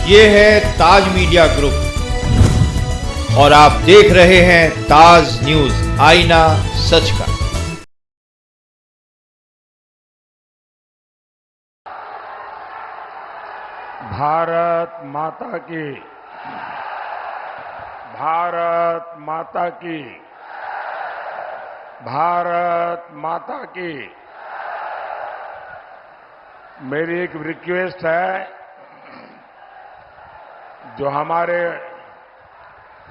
ये है ताज media group और आप देख रहे हैं ताज न्यूज, आईना सच का। भारत माता की, भारत माता की, भारत माता की। मेरी एक रिक्वेस्ट है, जो हमारे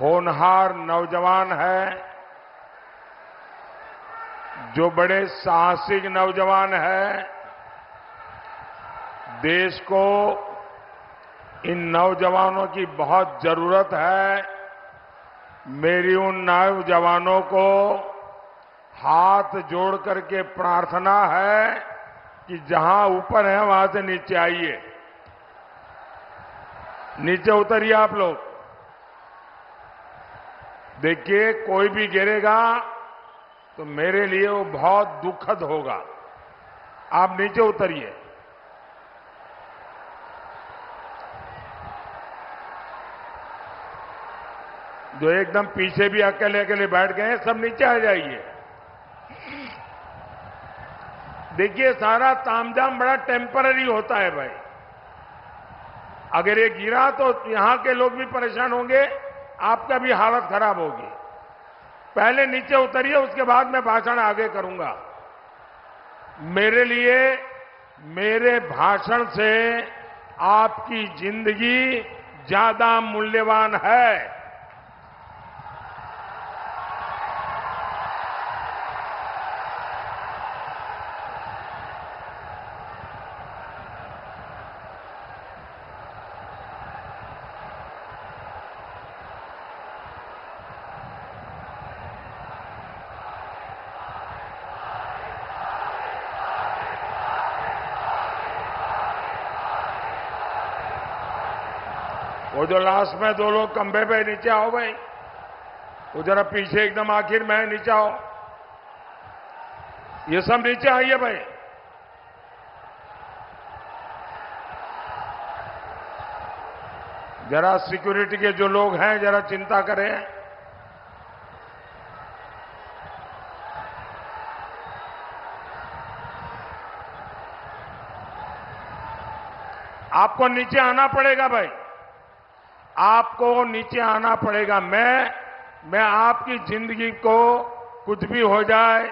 होनहार नौजवान हैं, जो बड़े साहसिक नौजवान हैं, देश को इन नौजवानों की बहुत जरूरत है। मेरी उन नौजवानों को हाथ जोड़ करके प्रार्थना है कि जहां ऊपर है वहां से नीचे आइए, नीचे उतरिए आप लोग। देखिए, कोई भी गिरेगा तो मेरे लिए वो बहुत दुखद होगा। आप नीचे उतरिए। जो एकदम पीछे भी अकेले अकेले बैठ गए हैं, सब नीचे आ जाइए। देखिए, सारा तामझाम बड़ा टेम्पररी होता है भाई। अगर ये गिरा तो यहां के लोग भी परेशान होंगे, आपका भी हालत खराब होगी। पहले नीचे उतरिए, उसके बाद मैं भाषण आगे करूंगा। मेरे लिए, मेरे भाषण से आपकी जिंदगी ज्यादा मूल्यवान है। वो जो लास्ट में दो लोग खंबे पे, नीचे आओ भाई। वो जरा पीछे एकदम आखिर में नीचे आओ। ये सब नीचे आइए भाई। जरा सिक्योरिटी के जो लोग हैं, जरा चिंता करें। आपको नीचे आना पड़ेगा भाई, आपको नीचे आना पड़ेगा। मैं आपकी जिंदगी को कुछ भी हो जाए,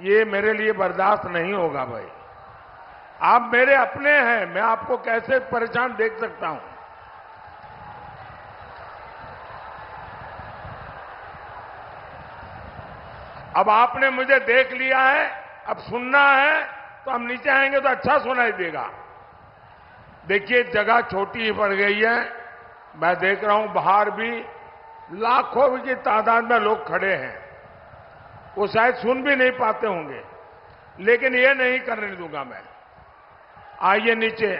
ये मेरे लिए बर्दाश्त नहीं होगा भाई। आप मेरे अपने हैं, मैं आपको कैसे परेशान देख सकता हूं। अब आपने मुझे देख लिया है, अब सुनना है तो हम नीचे आएंगे तो अच्छा सुनाई देगा। देखिए, जगह छोटी पड़ गई है। मैं देख रहा हूं बाहर भी लाखों की तादाद में लोग खड़े हैं। वो शायद सुन भी नहीं पाते होंगे, लेकिन ये नहीं करने दूंगा मैं। आइए नीचे।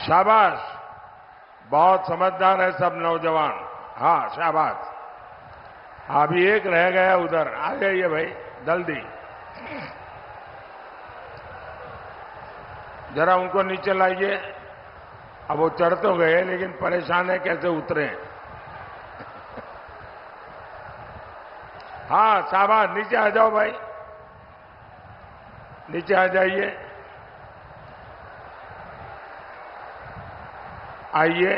शाबाश, बहुत समझदार है सब नौजवान। हाँ, शाबाश। अभी एक रह गया उधर, आ जाइए भाई जल्दी। जरा उनको नीचे लाइए। अब वो चढ़ तो गए, लेकिन परेशान है कैसे उतरे। हाँ, शाबाश, नीचे आ जाओ भाई, नीचे आ जाइए। आइए।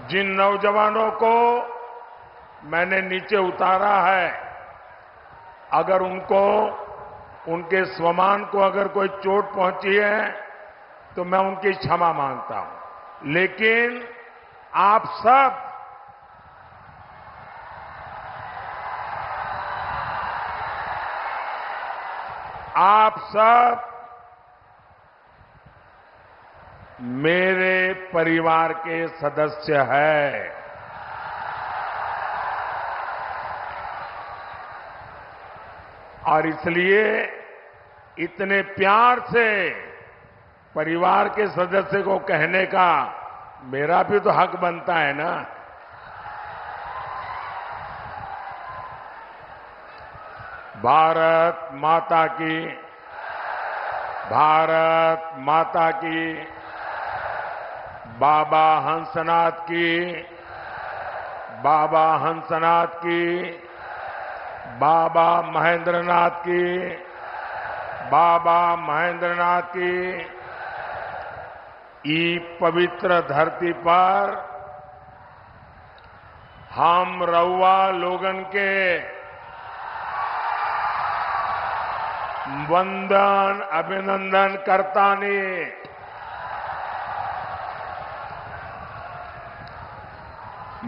जिन नौजवानों को मैंने नीचे उतारा है, अगर उनको, उनके स्वमान को अगर कोई चोट पहुंची है तो मैं उनकी क्षमा मांगता हूं। लेकिन आप सब मेरे परिवार के सदस्य हैं। और इसलिए इतने प्यार से परिवार के सदस्य को कहने का मेरा भी तो हक बनता है ना। भारत माता की, भारत माता की, बाबा हंसनाथ की, बाबा हंसनाथ की, बाबा महेंद्रनाथ की, बाबा महेंद्रनाथ की। ई पवित्र धरती पर हम रउआ लोगन के वंदन अभिनंदन करतानी।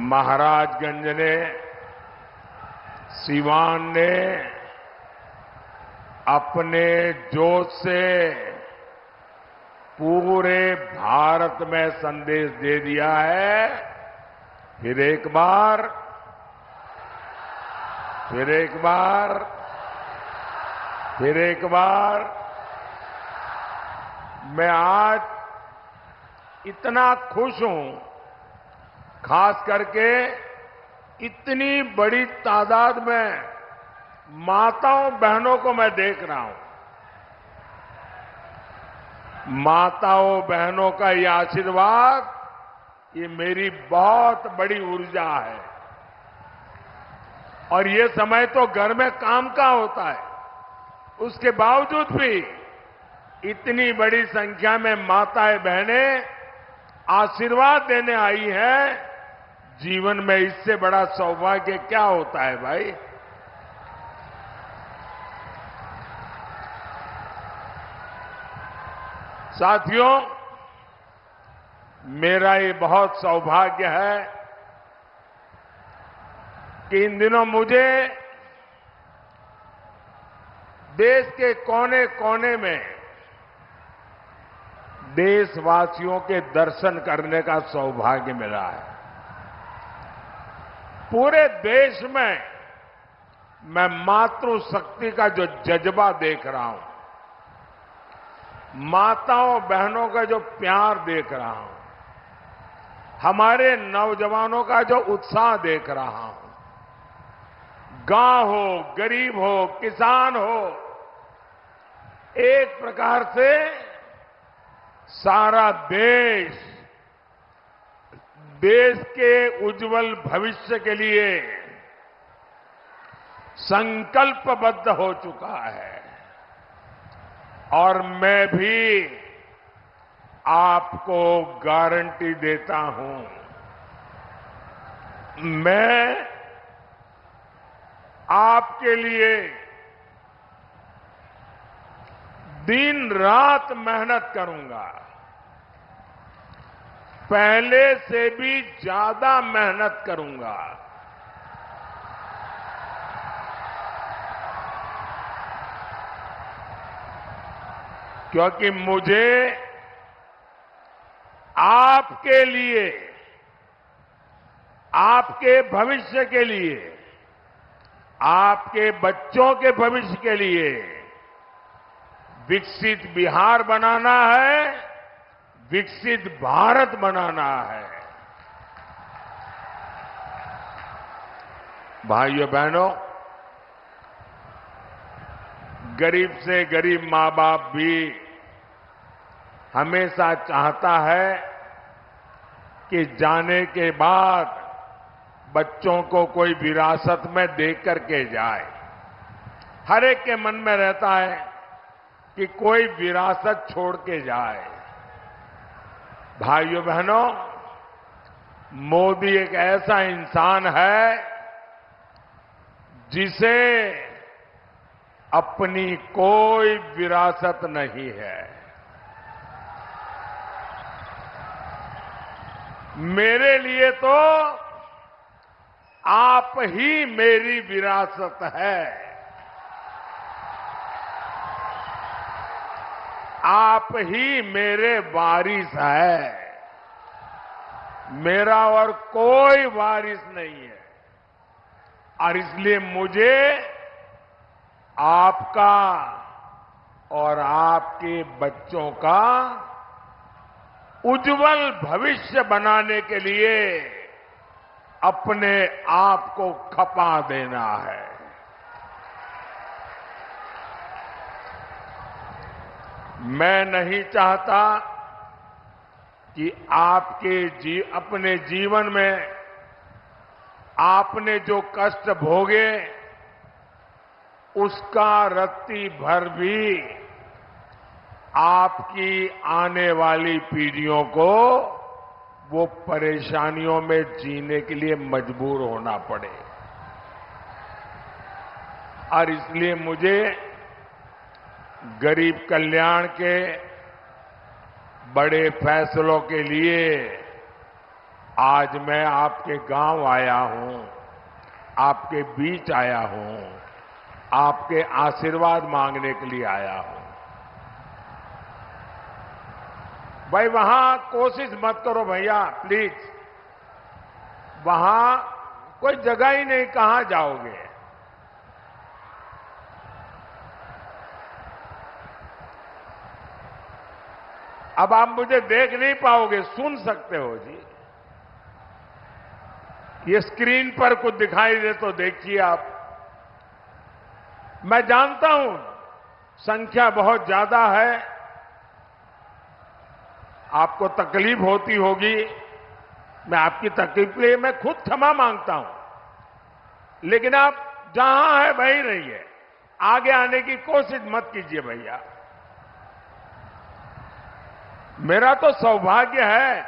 महाराजगंज ने, सिवान ने अपने जोश से पूरे भारत में संदेश दे दिया है। फिर एक बार, फिर एक बार, फिर एक बार मैं आज इतना खुश हूं, खास करके इतनी बड़ी तादाद में माताओं बहनों को मैं देख रहा हूं। माताओं बहनों का ये आशीर्वाद, ये मेरी बहुत बड़ी ऊर्जा है। और ये समय तो घर में काम का होता है, उसके बावजूद भी इतनी बड़ी संख्या में माताएं बहनें आशीर्वाद देने आई हैं। जीवन में इससे बड़ा सौभाग्य क्या होता है भाई। साथियों, मेरा ये बहुत सौभाग्य है कि इन दिनों मुझे देश के कोने कोने में देशवासियों के दर्शन करने का सौभाग्य मिला है। पूरे देश में मैं मातृशक्ति का जो जज्बा देख रहा हूं, माताओं बहनों का जो प्यार देख रहा हूं, हमारे नौजवानों का जो उत्साह देख रहा हूं, गांव हो, गरीब हो, किसान हो, एक प्रकार से सारा देश के उज्जवल भविष्य के लिए संकल्पबद्ध हो चुका है। और मैं भी आपको गारंटी देता हूं, मैं आपके लिए दिन रात मेहनत करूंगा, पहले से भी ज्यादा मेहनत करूंगा। क्योंकि मुझे आपके लिए, आपके भविष्य के लिए, आपके बच्चों के भविष्य के लिए विकसित बिहार बनाना है, विकसित भारत बनाना है। भाइयों बहनों, गरीब से गरीब मां बाप भी हमेशा चाहता है कि जाने के बाद बच्चों को कोई विरासत में दे करके जाए। हर एक के मन में रहता है कि कोई विरासत छोड़ के जाए। भाइयों बहनों, मोदी एक ऐसा इंसान है जिसे अपनी कोई विरासत नहीं है। मेरे लिए तो आप ही मेरी विरासत है। आप ही मेरे वारिस है। मेरा और कोई वारिस नहीं है। और इसलिए मुझे आपका और आपके बच्चों का उज्जवल भविष्य बनाने के लिए अपने आप को खपा देना है। मैं नहीं चाहता कि अपने जीवन में आपने जो कष्ट भोगे उसका रत्ती भर भी आपकी आने वाली पीढ़ियों को वो परेशानियों में जीने के लिए मजबूर होना पड़े। और इसलिए मुझे गरीब कल्याण के बड़े फैसलों के लिए आज मैं आपके गांव आया हूं, आपके बीच आया हूं, आपके आशीर्वाद मांगने के लिए आया हूं। भाई वहां कोशिश मत करो भैया, प्लीज। वहां कोई जगह ही नहीं, कहां जाओगे? अब आप मुझे देख नहीं पाओगे, सुन सकते हो जी। ये स्क्रीन पर कुछ दिखाई दे तो देखिए आप। मैं जानता हूं संख्या बहुत ज्यादा है, आपको तकलीफ होती होगी। मैं आपकी तकलीफ के लिए मैं खुद क्षमा मांगता हूं, लेकिन आप जहां है वहीं रहिए, आगे आने की कोशिश मत कीजिए भैया। मेरा तो सौभाग्य है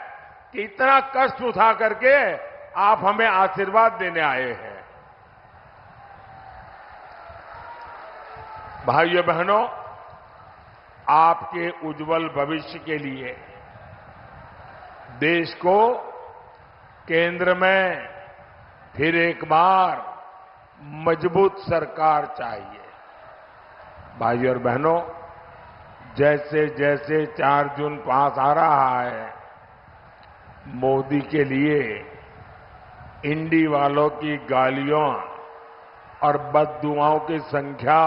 कि इतना कष्ट उठा करके आप हमें आशीर्वाद देने आए हैं। भाइयों बहनों, आपके उज्जवल भविष्य के लिए देश को केंद्र में फिर एक बार मजबूत सरकार चाहिए। भाइयों और बहनों, जैसे जैसे 4 जून पास आ रहा है, मोदी के लिए इंडी वालों की गालियों और बददुआओं की संख्या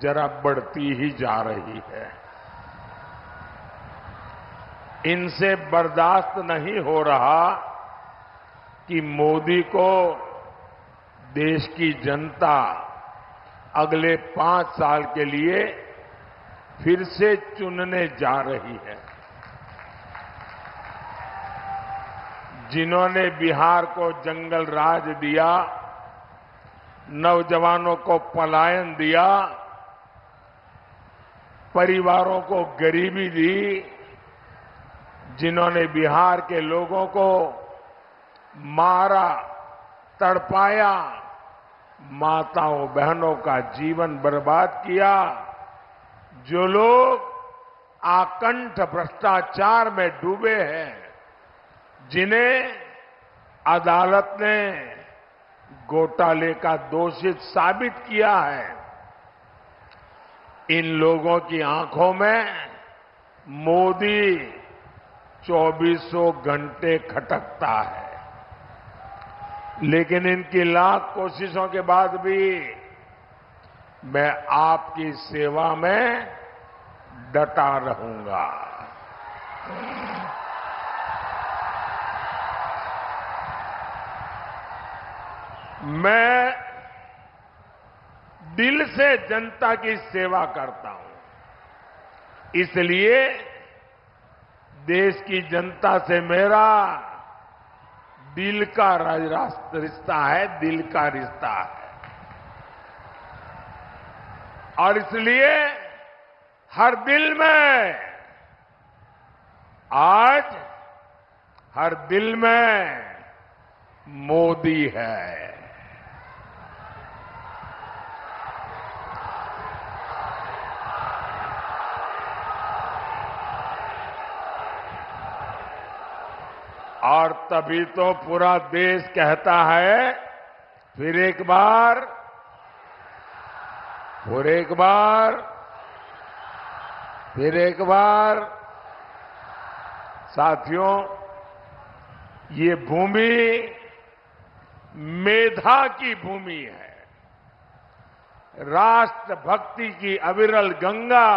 जरा बढ़ती ही जा रही है। इनसे बर्दाश्त नहीं हो रहा कि मोदी को देश की जनता अगले 5 साल के लिए फिर से चुनने जा रही है। जिन्होंने बिहार को जंगल राज दिया, नौजवानों को पलायन दिया, परिवारों को गरीबी दी, जिन्होंने बिहार के लोगों को मारा, तड़पाया, माताओं बहनों का जीवन बर्बाद किया, जो लोग आकंठ भ्रष्टाचार में डूबे हैं, जिन्हें अदालत ने घोटाले का दोषित साबित किया है, इन लोगों की आंखों में मोदी 2400 घंटे खटकता है। लेकिन इनकी लाख कोशिशों के बाद भी मैं आपकी सेवा में डटा रहूंगा। मैं दिल से जनता की सेवा करता हूं, इसलिए देश की जनता से मेरा दिल का रिश्ता है, दिल का रिश्ता है। और इसलिए हर दिल में, आज हर दिल में मोदी है। और तभी तो पूरा देश कहता है, फिर एक बार, फिर एक बार, फिर एक बार। साथियों, ये भूमि मेधा की भूमि है, राष्ट्रभक्ति की अविरल गंगा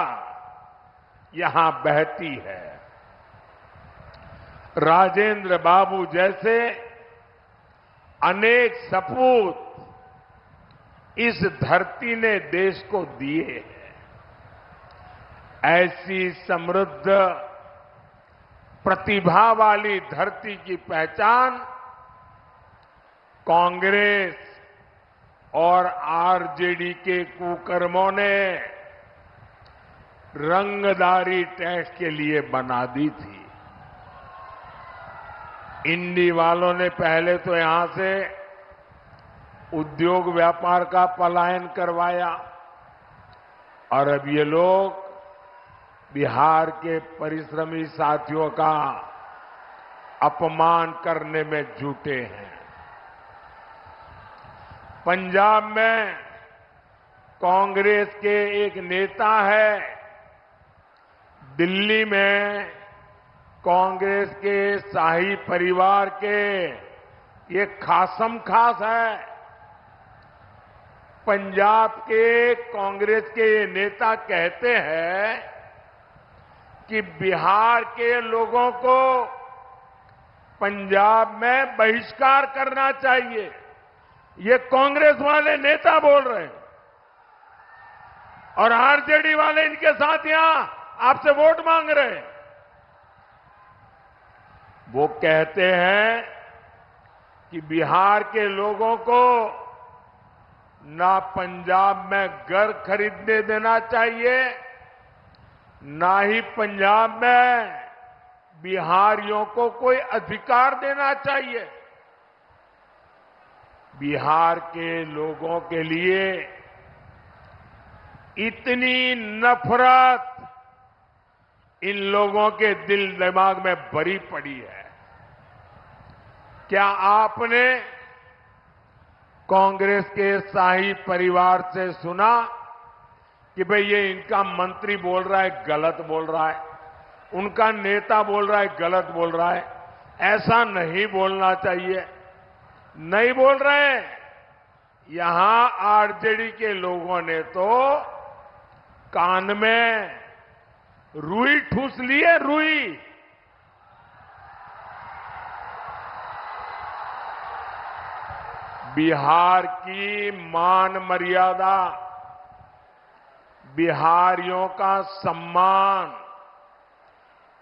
यहां बहती है। राजेंद्र बाबू जैसे अनेक सपूत इस धरती ने देश को दिए हैं। ऐसी समृद्ध प्रतिभा वाली धरती की पहचान कांग्रेस और आरजेडी के कुकर्मों ने रंगदारी टैक्स के लिए बना दी थी। इंडी वालों ने पहले तो यहां से उद्योग व्यापार का पलायन करवाया और अब ये लोग बिहार के परिश्रमी साथियों का अपमान करने में जुटे हैं। पंजाब में कांग्रेस के एक नेता है, दिल्ली में कांग्रेस के शाही परिवार के ये खासम खास है। पंजाब के कांग्रेस के ये नेता कहते हैं कि बिहार के लोगों को पंजाब में बहिष्कार करना चाहिए। ये कांग्रेस वाले नेता बोल रहे हैं और आरजेडी वाले इनके साथ यहां आपसे वोट मांग रहे हैं। वो कहते हैं कि बिहार के लोगों को ना पंजाब में घर खरीदने देना चाहिए, ना ही पंजाब में बिहारियों को कोई अधिकार देना चाहिए। बिहार के लोगों के लिए इतनी नफरत इन लोगों के दिल दिमाग में भरी पड़ी है। क्या आपने कांग्रेस के शाही परिवार से सुना कि भाई ये इनका मंत्री बोल रहा है गलत बोल रहा है, उनका नेता बोल रहा है गलत बोल रहा है? ऐसा नहीं बोलना चाहिए। नहीं बोल रहे हैं। यहां आरजेडी के लोगों ने तो कान में रुई ठूस लिए, रुई। बिहार की मान मर्यादा, बिहारियों का सम्मान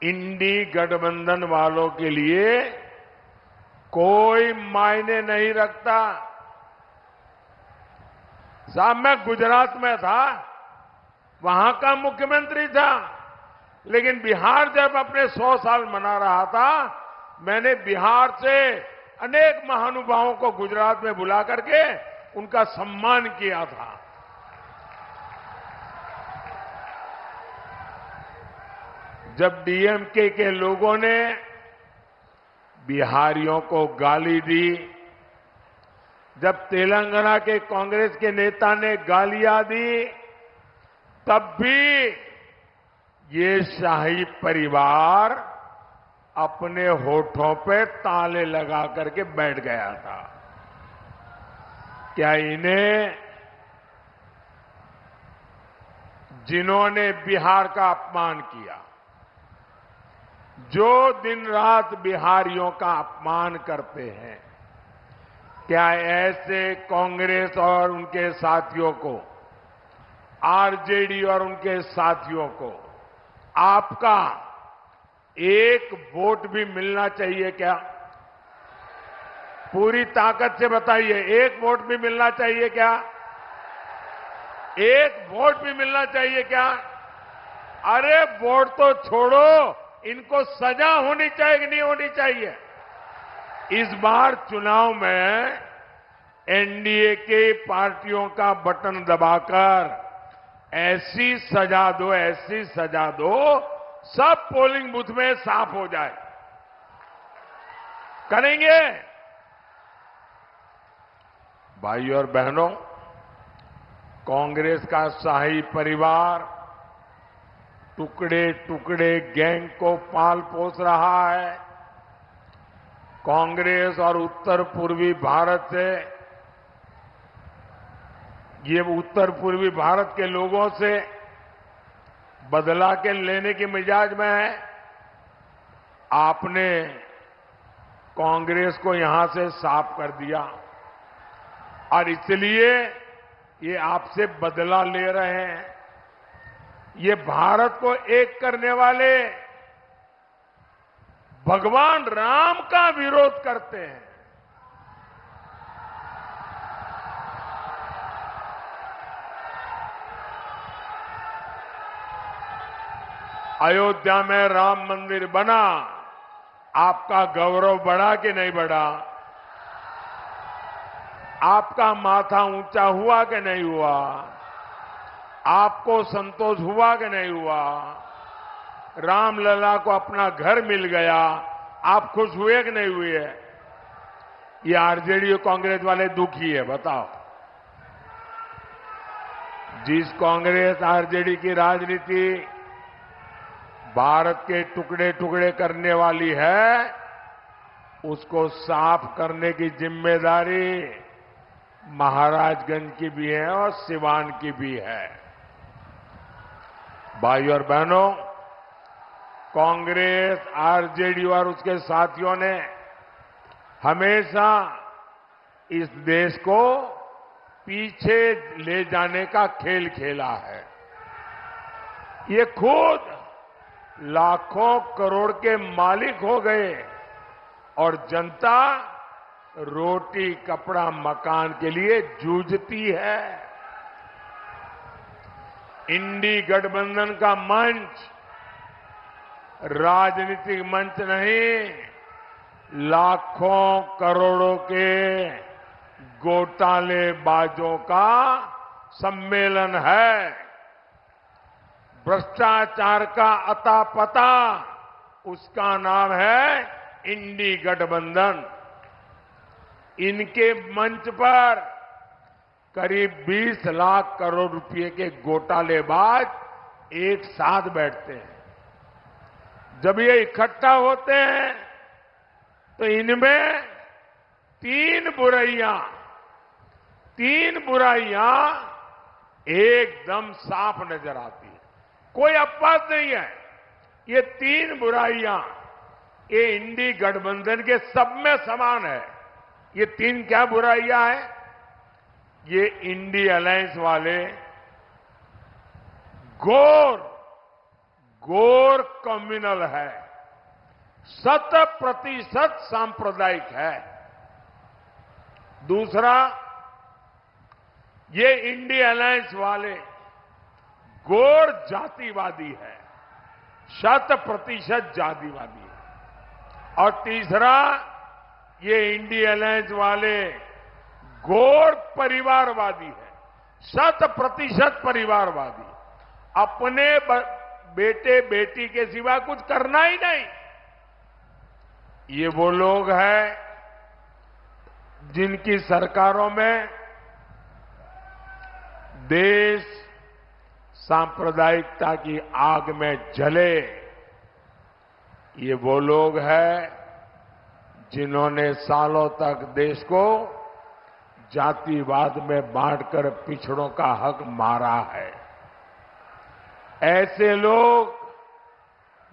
इंडी गठबंधन वालों के लिए कोई मायने नहीं रखता। साहब, मैं गुजरात में था, वहां का मुख्यमंत्री था, लेकिन बिहार जब अपने 100 साल मना रहा था, मैंने बिहार से अनेक महानुभावों को गुजरात में बुला करके उनका सम्मान किया था। जब डीएमके के लोगों ने बिहारियों को गाली दी, जब तेलंगाना के कांग्रेस के नेता ने गालियां दी, तब भी ये शाही परिवार अपने होठों पे ताले लगा करके बैठ गया था। क्या इन्हें, जिन्होंने बिहार का अपमान किया, जो दिन रात बिहारियों का अपमान करते हैं, क्या ऐसे कांग्रेस और उनके साथियों को, आरजेडी और उनके साथियों को आपका एक वोट भी मिलना चाहिए क्या? पूरी ताकत से बताइए, एक वोट भी मिलना चाहिए क्या? एक वोट भी मिलना चाहिए क्या? अरे वोट तो छोड़ो, इनको सजा होनी चाहिए कि नहीं होनी चाहिए? इस बार चुनाव में एनडीए के पार्टियों का बटन दबाकर ऐसी सजा दो, ऐसी सजा दो, सब पोलिंग बूथ में साफ हो जाए। करेंगे? भाइयों और बहनों, कांग्रेस का शाही परिवार टुकड़े टुकड़े गैंग को पाल पोस रहा है। कांग्रेस और उत्तर पूर्वी भारत से ये उत्तर पूर्वी भारत के लोगों से बदला के लेने के मिजाज में है। आपने कांग्रेस को यहां से साफ कर दिया और इसलिए ये आपसे बदला ले रहे हैं। ये भारत को एक करने वाले भगवान राम का विरोध करते हैं। अयोध्या में राम मंदिर बना, आपका गौरव बढ़ा कि नहीं बढ़ा? आपका माथा ऊंचा हुआ कि नहीं हुआ? आपको संतोष हुआ कि नहीं हुआ? रामलला को अपना घर मिल गया, आप खुश हुए कि नहीं हुए? ये आरजेडी और कांग्रेस वाले दुखी है, बताओ। जिस कांग्रेस आरजेडी की राजनीति भारत के टुकड़े टुकड़े करने वाली है, उसको साफ करने की जिम्मेदारी महाराजगंज की भी है और सिवान की भी है। भाइयों और बहनों, कांग्रेस, आरजेडी और उसके साथियों ने हमेशा इस देश को पीछे ले जाने का खेल खेला है। ये खुद लाखों करोड़ के मालिक हो गए और जनता रोटी कपड़ा मकान के लिए जूझती है। इंडी गठबंधन का मंच राजनीतिक मंच नहीं, लाखों करोड़ों के घोटालेबाजों का सम्मेलन है। भ्रष्टाचार का अता पता, उसका नाम है इंडी गठबंधन। इनके मंच पर करीब 20 लाख करोड़ रुपए के घोटालेबाज एक साथ बैठते हैं। जब ये इकट्ठा होते हैं तो इनमें तीन बुराइयां एकदम साफ नजर आती है। कोई अपवाद नहीं है। ये तीन बुराइयां ये इंडी गठबंधन के सब में समान है। ये तीन क्या बुराइयां हैं? ये इंडी अलायंस वाले घोर कम्युनल है, 100% सांप्रदायिक है। दूसरा, ये इंडी अलायंस वाले घोर जातिवादी है, 100% जातिवादी है। और तीसरा, ये इंडी अलायंस वाले घोर परिवारवादी है, 100% परिवारवादी। अपने बेटे बेटी के सिवा कुछ करना ही नहीं। ये वो लोग हैं जिनकी सरकारों में देश सांप्रदायिकता की आग में जले। ये वो लोग हैं जिन्होंने सालों तक देश को जातिवाद में बांटकर पिछड़ों का हक मारा है। ऐसे लोग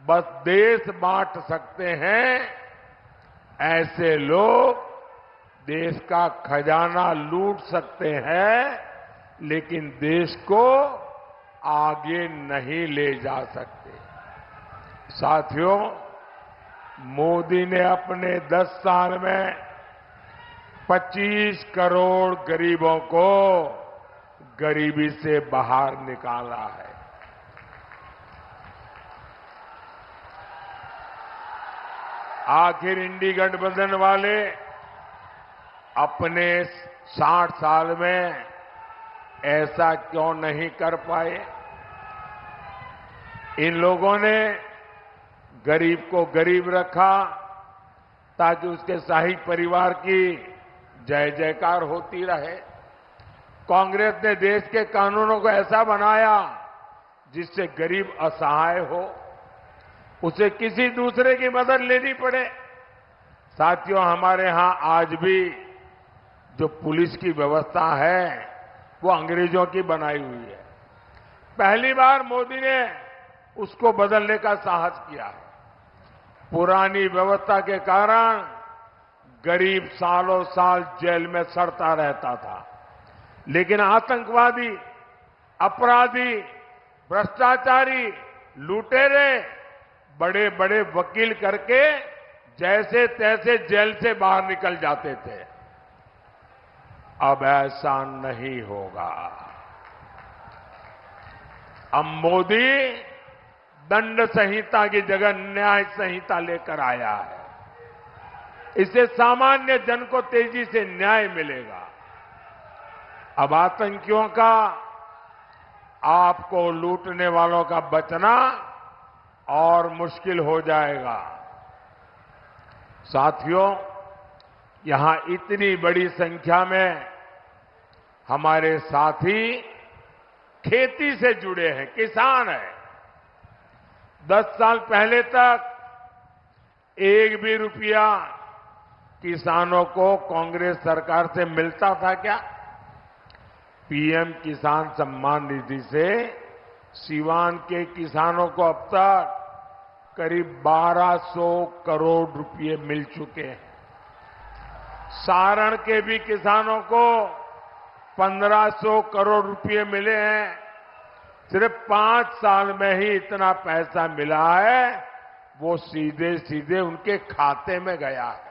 बस देश बांट सकते हैं, ऐसे लोग देश का खजाना लूट सकते हैं, लेकिन देश को आगे नहीं ले जा सकते। साथियों, मोदी ने अपने 10 साल में 25 करोड़ गरीबों को गरीबी से बाहर निकाला है। आखिर इंडी गठबंधन वाले अपने 60 साल में ऐसा क्यों नहीं कर पाए? इन लोगों ने गरीब को गरीब रखा ताकि उसके शाही परिवार की जय जयकार होती रहे। कांग्रेस ने देश के कानूनों को ऐसा बनाया जिससे गरीब असहाय हो, उसे किसी दूसरे की मदद लेनी पड़े। साथियों, हमारे यहां आज भी जो पुलिस की व्यवस्था है वो अंग्रेजों की बनाई हुई है। पहली बार मोदी ने उसको बदलने का साहस किया है। पुरानी व्यवस्था के कारण गरीब सालों साल जेल में सड़ता रहता था, लेकिन आतंकवादी, अपराधी, भ्रष्टाचारी, लुटेरे बड़े बड़े वकील करके जैसे तैसे जेल से बाहर निकल जाते थे। अब ऐसा नहीं होगा। अब मोदी दंड संहिता की जगह न्याय संहिता लेकर आया है। इससे सामान्य जन को तेजी से न्याय मिलेगा। अब आतंकियों का, आपको लूटने वालों का बचना और मुश्किल हो जाएगा। साथियों, यहां इतनी बड़ी संख्या में हमारे साथी खेती से जुड़े हैं, किसान हैं। 10 साल पहले तक एक भी रुपया किसानों को कांग्रेस सरकार से मिलता था क्या? पीएम किसान सम्मान निधि से सीवान के किसानों को अब तक करीब 1200 करोड़ रुपए मिल चुके हैं। सारण के भी किसानों को 1500 करोड़ रुपए मिले हैं। सिर्फ 5 साल में ही इतना पैसा मिला है, वो सीधे सीधे उनके खाते में गया है।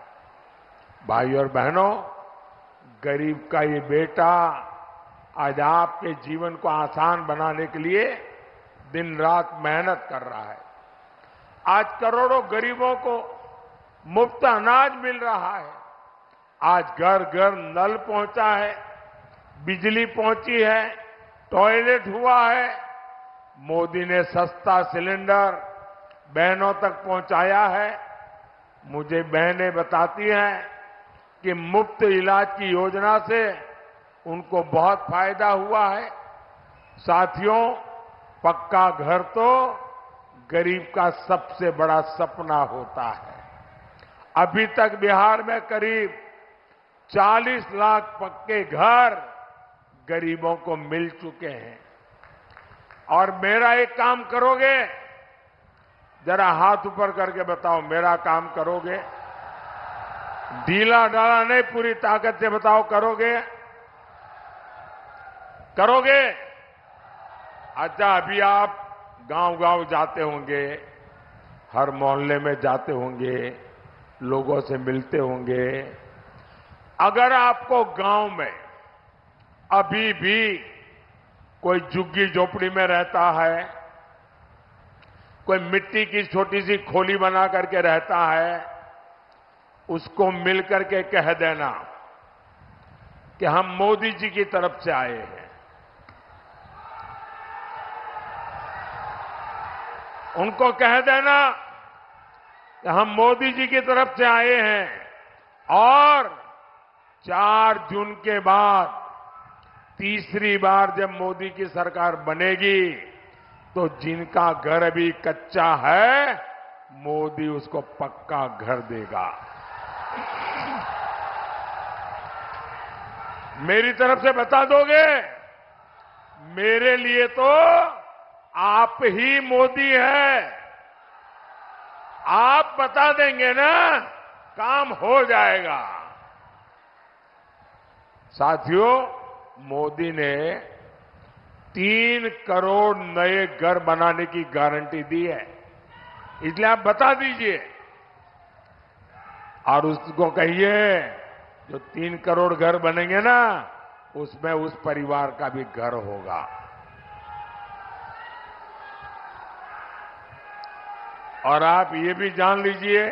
भाई और बहनों, गरीब का ये बेटा आज आपके जीवन को आसान बनाने के लिए दिन रात मेहनत कर रहा है। आज करोड़ों गरीबों को मुफ्त अनाज मिल रहा है। आज घर घर नल पहुंचा है, बिजली पहुंची है, टॉयलेट हुआ है। मोदी ने सस्ता सिलेंडर बहनों तक पहुंचाया है। मुझे बहनें बताती हैं कि मुफ्त इलाज की योजना से उनको बहुत फायदा हुआ है। साथियों, पक्का घर तो गरीब का सबसे बड़ा सपना होता है। अभी तक बिहार में करीब 40 लाख पक्के घर गरीबों को मिल चुके हैं। और मेरा एक काम करोगे? जरा हाथ ऊपर करके बताओ, मेरा काम करोगे? ढीला ढाला नहीं, पूरी ताकत से बताओ, करोगे? करोगे? अच्छा, अभी आप गांव-गांव जाते होंगे, हर मोहल्ले में जाते होंगे, लोगों से मिलते होंगे। अगर आपको गांव में अभी भी कोई झुग्गी झोपड़ी में रहता है, कोई मिट्टी की छोटी सी खोली बना करके रहता है, उसको मिल करके कह देना कि हम मोदी जी की तरफ से आए हैं। उनको कह देना कि हम मोदी जी की तरफ से आए हैं और 4 जून के बाद तीसरी बार जब मोदी की सरकार बनेगी तो जिनका घर अभी कच्चा है, मोदी उसको पक्का घर देगा। मेरी तरफ से बता दोगे? मेरे लिए तो आप ही मोदी है। आप बता देंगे ना, काम हो जाएगा। साथियों, मोदी ने 3 करोड़ नए घर बनाने की गारंटी दी है, इसलिए आप बता दीजिए और उसको कहिए जो 3 करोड़ घर बनेंगे ना, उसमें उस परिवार का भी घर होगा। और आप ये भी जान लीजिए,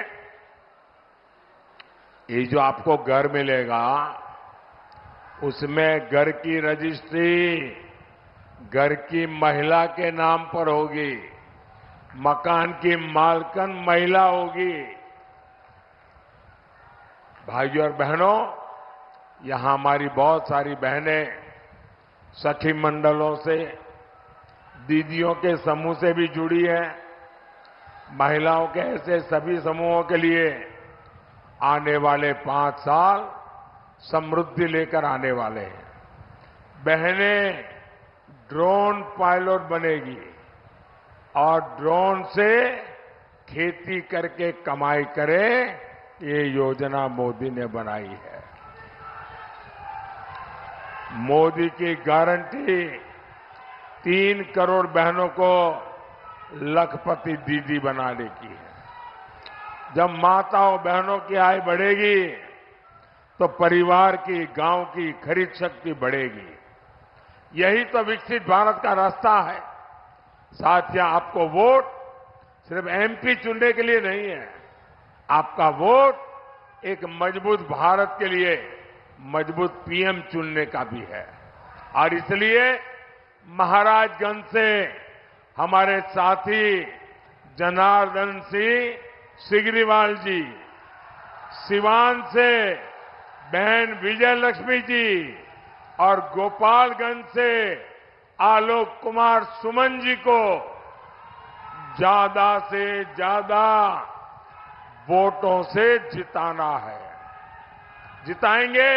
ये जो आपको घर मिलेगा, उसमें घर की रजिस्ट्री घर की महिला के नाम पर होगी, मकान की मालकन महिला होगी। भाइयों और बहनों, यहां हमारी बहुत सारी बहनें सखी मंडलों से, दीदियों के समूह से भी जुड़ी हैं। महिलाओं के ऐसे सभी समूहों के लिए आने वाले 5 साल समृद्धि लेकर आने वाले हैं। बहनें ड्रोन पायलट बनेगी और ड्रोन से खेती करके कमाई करे, ये योजना मोदी ने बनाई है। मोदी की गारंटी 3 करोड़ बहनों को लखपति दीदी बनाने की है। जब माताओं बहनों की आय बढ़ेगी तो परिवार की, गांव की खरीद शक्ति बढ़ेगी। यही तो विकसित भारत का रास्ता है। साथियों, आपको वोट सिर्फ एमपी चुनने के लिए नहीं है, आपका वोट एक मजबूत भारत के लिए मजबूत पीएम चुनने का भी है। और इसलिए महाराजगंज से हमारे साथी जनार्दन सिंह सिग्रीवाल जी, सिवान से बहन विजय लक्ष्मी जी और गोपालगंज से आलोक कुमार सुमन जी को ज्यादा से ज्यादा वोटों से जिताना है। जिताएंगे,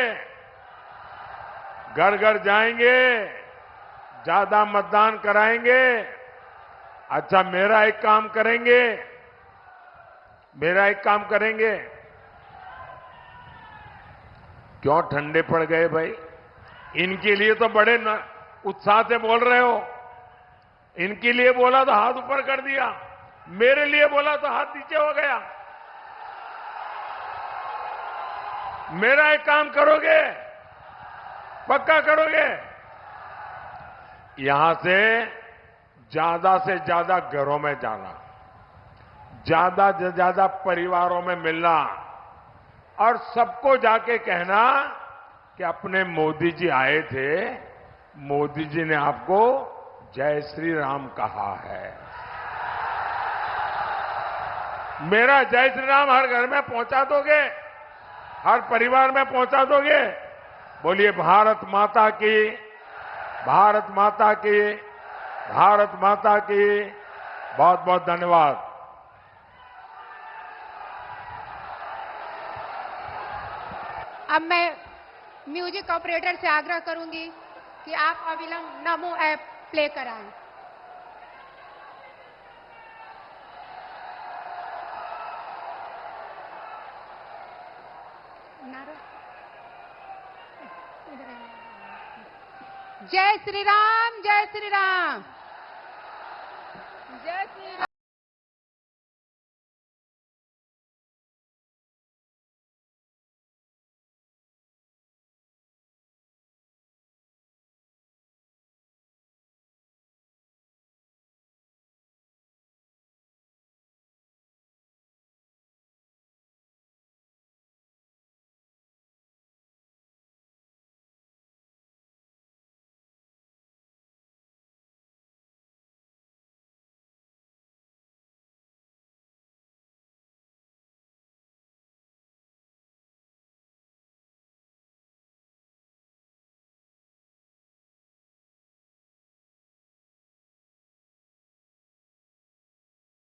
घर घर जाएंगे, ज्यादा मतदान कराएंगे। अच्छा, मेरा एक काम करेंगे। क्यों ठंडे पड़ गए भाई? इनके लिए तो बड़े उत्साह से बोल रहे हो। इनके लिए बोला तो हाथ ऊपर कर दिया, मेरे लिए बोला तो हाथ नीचे हो गया। मेरा एक काम करोगे? पक्का करोगे? यहां से ज्यादा घरों में जाना, ज्यादा से ज्यादा परिवारों में मिलना और सबको जाके कहना कि अपने मोदी जी आए थे, मोदी जी ने आपको जय श्री राम कहा है। मेरा जय श्री राम हर घर में पहुंचा दोगे? हर परिवार में पहुंचा दोगे? बोलिए भारत माता की, भारत माता की, भारत माता की। बहुत बहुत धन्यवाद। अब मैं म्यूजिक ऑपरेटर से आग्रह करूंगी कि आप अविलंब नमो ऐप प्ले कराएं। जय श्री राम, जय श्री राम।